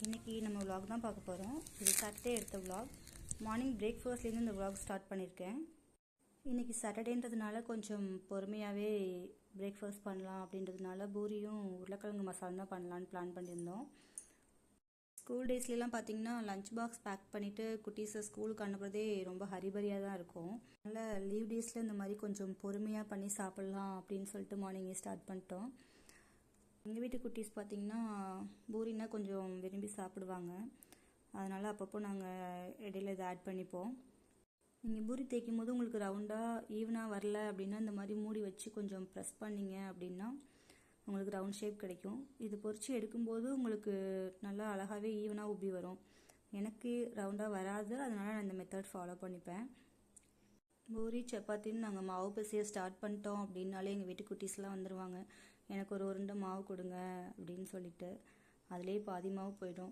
இன்றைக்கி நம்ம vlog தான் பார்க்க போகிறோம். இது சாட்டர்டே எடுத்த vlog. மார்னிங் பிரேக்ஃபாஸ்ட்லேருந்து இந்த vlog ஸ்டார்ட் பண்ணியிருக்கேன். இன்றைக்கி சாட்டர்டேன்றதுனால கொஞ்சம் பொறுமையாகவே பிரேக்ஃபாஸ்ட் பண்ணலாம் அப்படின்றதுனால பூரியும் உருளைக்கிழங்கு மசாலா தான் பண்ணலான்னு பிளான் பண்ணியிருந்தோம். ஸ்கூல் டேஸ்லாம் பார்த்திங்கன்னா லஞ்ச் பாக்ஸ் பேக் பண்ணிவிட்டு குட்டீஸை ஸ்கூலுக்கு அனுப்புறதே ரொம்ப ஹரிபரியாக தான் இருக்கும். அதனால் லீவ் டேஸில் இந்த மாதிரி கொஞ்சம் பொறுமையாக பண்ணி சாப்பிட்லாம் அப்படின்னு சொல்லிட்டு மார்னிங்கே ஸ்டார்ட் பண்ணிட்டோம். எங்கள் வீட்டு குட்டீஸ் பார்த்திங்கன்னா பூரினா கொஞ்சம் விரும்பி சாப்பிடுவாங்க. அதனால் அப்பப்போ நாங்கள் இடையில இதை ஆட் பண்ணிப்போம். நீங்கள் பூரி தேய்க்கும் போது உங்களுக்கு ரவுண்டாக ஈவனாக வரல அப்படின்னா இந்த மாதிரி மூடி வச்சு கொஞ்சம் ப்ரெஸ் பண்ணிங்க அப்படின்னா உங்களுக்கு ரவுண்ட் ஷேப் கிடைக்கும். இது பொரிச்சு எடுக்கும்போது உங்களுக்கு நல்லா அழகாகவே ஈவனாக உப்பி வரும். எனக்கு ரவுண்டாக வராது, அதனால் நான் இந்த மெத்தட் ஃபாலோ பண்ணிப்பேன். பூரி சப்பாத்தின்னு நாங்கள் மாவு பிசைய ஸ்டார்ட் பண்ணிட்டோம் அப்படின்னாலே எங்கள் வீட்டு குட்டீஸ்லாம் வந்துடுவாங்க. எனக்கு ஒரு உருண்டை மாவு கொடுங்க அப்படின்னு சொல்லிட்டு அதுலேயே பாதி மாவு போயிடும்.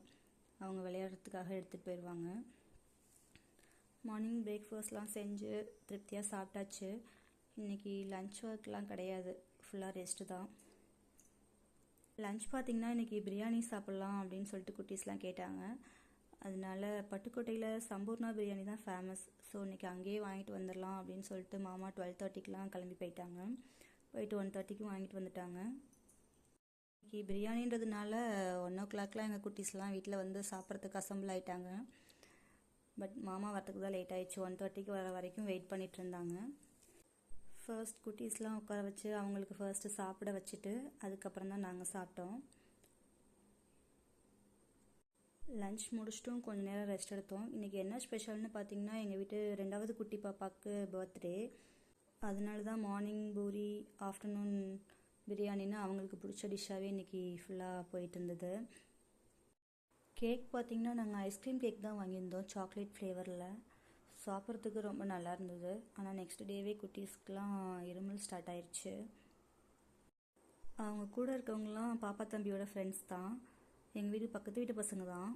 அவங்க விளையாடுறதுக்காக எடுத்துகிட்டு போயிடுவாங்க. மார்னிங் பிரேக்ஃபாஸ்ட்லாம் செஞ்சு திருப்தியாக சாப்பிட்டாச்சு. இன்றைக்கி லன்ச் ஒர்க்லாம் கிடையாது, ஃபுல்லாக ரெஸ்ட்டு தான். லன்ச் பார்த்திங்கன்னா இன்றைக்கி பிரியாணி சாப்பிட்லாம் அப்படின்னு சொல்லிட்டு குட்டீஸ்லாம் கேட்டாங்க. அதனால பட்டுக்கோட்டையில் சம்பூர்ணா பிரியாணி தான் ஃபேமஸ். ஸோ இன்றைக்கி அங்கேயே வாங்கிட்டு வந்துடலாம் அப்படின்னு சொல்லிட்டு மாமா 12:30க்கெலாம் கிளம்பி போயிட்டாங்க. போயிட்டு 1:30க்கு வாங்கிட்டு வந்துட்டாங்க. இன்றைக்கி பிரியாணின்றதுனால 1:00 எங்கள் குட்டீஸ்லாம் வீட்டில் வந்து சாப்பிட்றதுக்கு அசம்பிள் ஆகிட்டாங்க. பட் மாமா வரத்துக்கு தான் லேட் ஆகிடுச்சு. 1:30க்கு வர வரைக்கும் வெயிட் பண்ணிகிட்டு இருந்தாங்க. ஃபர்ஸ்ட் குட்டீஸ்லாம் உட்கார வச்சு அவங்களுக்கு ஃபர்ஸ்ட்டு சாப்பிட வச்சுட்டு அதுக்கப்புறம் தான் நாங்கள் சாப்பிட்டோம். லன்ச் முடிச்சிட்டும் கொஞ்சம் நேரம் ரெஸ்ட் எடுத்தோம். இன்றைக்கி என்ன ஸ்பெஷல்னு பார்த்திங்கன்னா எங்கள் வீட்டு 2வது குட்டி பாப்பாவுக்கு பர்த்டே. அதனால தான் மார்னிங் பூரி, ஆஃப்டர்நூன் பிரியாணின்னு அவங்களுக்கு பிடிச்ச டிஷ்ஷாகவே இன்றைக்கி ஃபுல்லாக போயிட்டு இருந்தது. கேக் பார்த்திங்கன்னா நாங்கள் ஐஸ்கிரீம் கேக் தான் வாங்கியிருந்தோம், சாக்லேட் ஃப்ளேவரில். சாப்பிட்றதுக்கு ரொம்ப நல்லா இருந்தது. ஆனால் நெக்ஸ்ட் டேவே குட்டீஸ்க்கெலாம் இருமல் ஸ்டார்ட் ஆயிடுச்சு. அவங்க கூட இருக்கவங்களாம் பாப்பா தம்பியோட ஃப்ரெண்ட்ஸ் தான். எங்கள் வீடு பக்கத்து வீட்டு பசங்க தான்.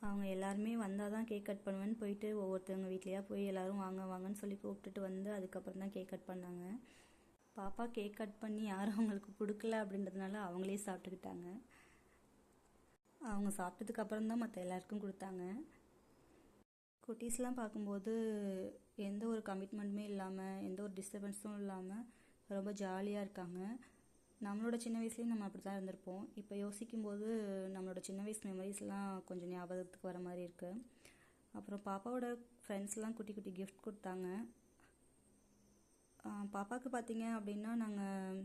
அவங்க எல்லாருமே வந்தால் தான் கேக் கட் பண்ணுவேன்னு போயிட்டு ஒவ்வொருத்தவங்க வீட்லையாக போய் எல்லோரும் வாங்க வாங்கன்னு சொல்லி கூப்பிட்டுட்டு வந்து அதுக்கப்புறம் தான் கேக் கட் பண்ணாங்க. பாப்பா கேக் கட் பண்ணி யாரும் அவங்களுக்கு கொடுக்கல அப்படின்றதுனால அவங்களே சாப்பிட்டுக்கிட்டாங்க. அவங்க சாப்பிட்டதுக்கப்புறம் தான் மற்ற எல்லாருக்கும் கொடுத்தாங்க. குட்டீஸ்லாம் பார்க்கும்போது எந்த ஒரு கமிட்மெண்ட்டுமே இல்லாமல் எந்த ஒரு டிஸ்டர்பன்ஸும் இல்லாமல் ரொம்ப ஜாலியாக இருக்காங்க. நம்மளோட சின்ன வயசுலேயும் நம்ம அப்படி தான் இருந்திருப்போம். இப்போ யோசிக்கும்போது நம்மளோட சின்ன வயசு மெமரிஸ்லாம் கொஞ்சம் ஞாபகத்துக்கு வர மாதிரி இருக்குது. அப்புறம் பாப்பாவோட ஃப்ரெண்ட்ஸ்லாம் குட்டி குட்டி கிஃப்ட் கொடுத்தாங்க. பாப்பாவுக்கு பார்த்திங்க அப்படின்னா நாங்கள்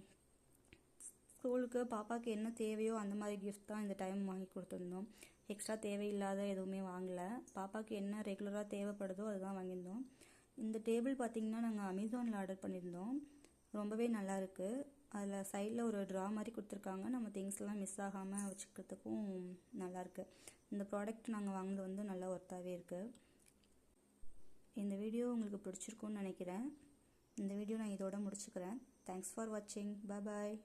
ஸ்கூலுக்கு பாப்பாவுக்கு என்ன தேவையோ அந்த மாதிரி கிஃப்ட் தான் இந்த டைம் வாங்கி கொடுத்துருந்தோம். எக்ஸ்ட்ரா தேவையில்லாத எதுவுமே வாங்கலை. பாப்பாவுக்கு என்ன ரெகுலராக தேவைப்படுதோ அதுதான் வாங்கியிருந்தோம். இந்த டேபிள் பார்த்திங்கன்னா நாங்கள் அமேசானில் ஆர்டர் பண்ணியிருந்தோம். ரொம்பவே நல்லாயிருக்கு. அதில் சைடில் ஒரு ட்ரா மாதிரி கொடுத்துருக்காங்க. நம்ம திங்ஸ்லாம் மிஸ் ஆகாமல் வச்சுக்கிறதுக்கும் நல்லாயிருக்கு. இந்த ப்ராடக்ட் நாங்கள் வாங்கினது வந்து நல்லா ஒர்த்தாகவே இருக்குது. இந்த வீடியோ உங்களுக்கு பிடிச்சிருக்குன்னு நினைக்கிறேன். இந்த வீடியோ நான் இதோட முடிச்சுக்கிறேன். தேங்க்ஸ் ஃபார் வாட்சிங். பாய்.